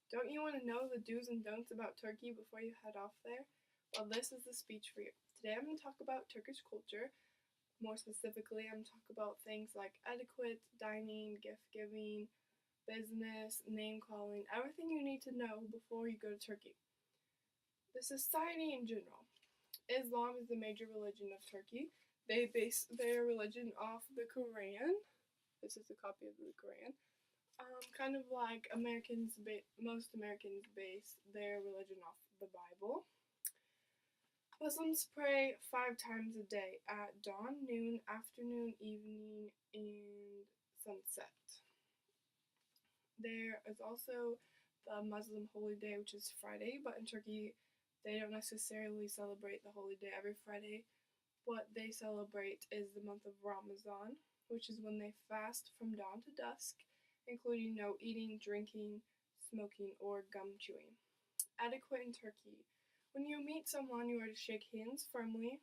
Don't you want to know the do's and don'ts about Turkey before you head off there? Well, this is the speech for you. Today I'm going to talk about Turkish culture. More specifically, I'm going to talk about things like etiquette, dining, gift giving, business, name calling, everything you need to know before you go to Turkey. The society in general. Islam is the major religion of Turkey. They base their religion off the Quran. This is a copy of the Quran. Kind of like most Americans base their religion off the Bible. Muslims pray 5 times a day at dawn, noon, afternoon, evening, and sunset. There is also the Muslim holy day, which is Friday, but in Turkey, they don't necessarily celebrate the holy day every Friday. What they celebrate is the month of Ramadan, which is when they fast from dawn to dusk, including no eating, drinking, smoking, or gum chewing. Etiquette in Turkey. When you meet someone, you are to shake hands firmly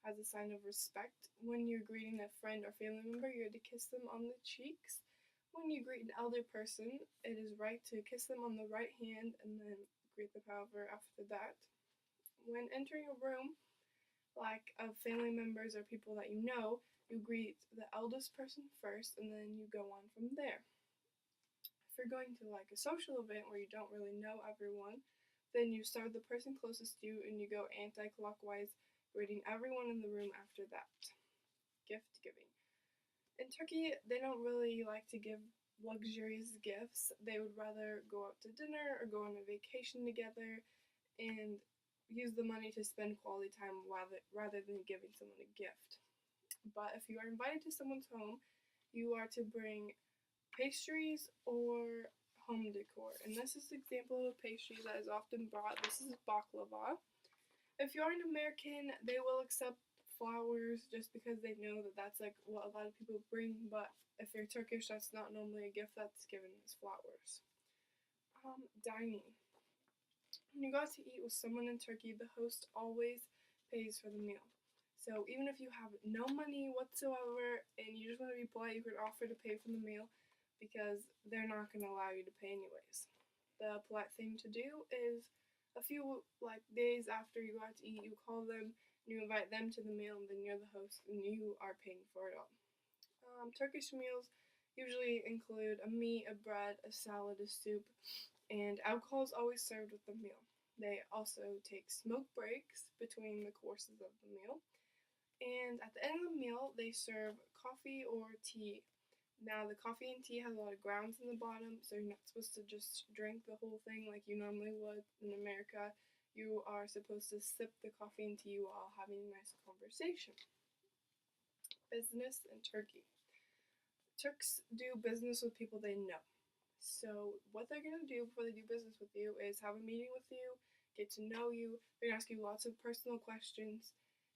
as a sign of respect. When you're greeting a friend or family member, you're to kiss them on the cheeks. When you greet an elder person, it is right to kiss them on the right hand and then greet them however after that. When entering a room, like of family members or people that you know, you greet the eldest person first and then you go on from there. If you're going to like a social event where you don't really know everyone, then you start with the person closest to you and you go anti-clockwise, greeting everyone in the room after that. Gift giving. In Turkey, they don't really like to give luxurious gifts. They would rather go out to dinner or go on a vacation together and use the money to spend quality time rather than giving someone a gift. But if you are invited to someone's home, you are to bring pastries or home decor. And this is an example of a pastry that is often brought. This is baklava. If you are an American, they will accept flowers just because they know that that's like what a lot of people bring. But if you're Turkish, that's not normally a gift that's given as flowers. Dining. When you go out to eat with someone in Turkey, the host always pays for the meal. So even if you have no money whatsoever and you just want to be polite, you could offer to pay for the meal because they're not going to allow you to pay anyways. The polite thing to do is a few days after you go out to eat, you call them, you invite them to the meal, and then you're the host and you are paying for it all. Turkish meals usually include a meat, a bread, a salad, a soup, and alcohol is always served with the meal. They also take smoke breaks between the courses of the meal. And at the end of the meal, they serve coffee or tea. Now, the coffee and tea has a lot of grounds in the bottom, so you're not supposed to just drink the whole thing like you normally would in America. You are supposed to sip the coffee and tea while having a nice conversation. Business in Turkey. Turks do business with people they know. So what they're going to do before they do business with you is have a meeting with you, get to know you. They're going to ask you lots of personal questions.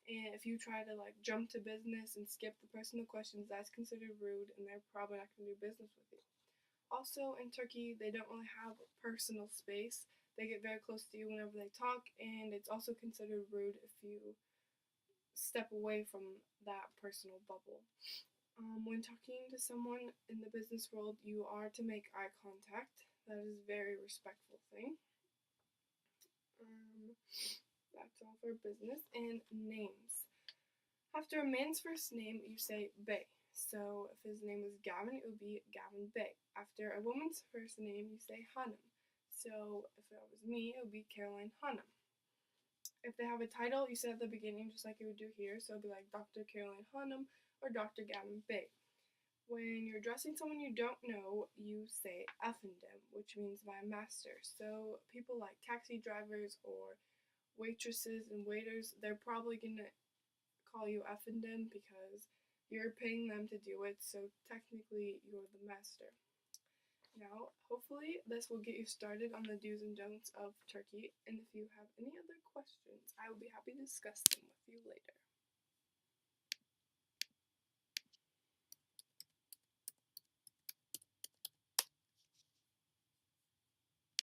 And if you try to jump to business and skip the personal questions, that's considered rude and they're probably not going to do business with you. Also in Turkey, they don't really have personal space. They get very close to you whenever they talk, and it's also considered rude if you step away from that personal bubble. When talking to someone in the business world, you are to make eye contact. That is a very respectful thing. That's all for business. And names. After a man's first name, you say Bey. So if his name was Gavin, it would be Gavin Bey. After a woman's first name, you say Hanım. So if that was me, it would be Caroline Hanım. If they have a title, you say at the beginning, just like you would do here. So it would be like Dr. Caroline Hanım or Dr. Gavin Bey. When you're addressing someone you don't know, you say Efendim, which means my master. So people like taxi drivers or waitresses and waiters, they're probably going to call you Efendim because you're paying them to do it, so technically you're the master. Now, hopefully this will get you started on the do's and don'ts of Turkey, and if you have any other questions, I will be happy to discuss them with you later.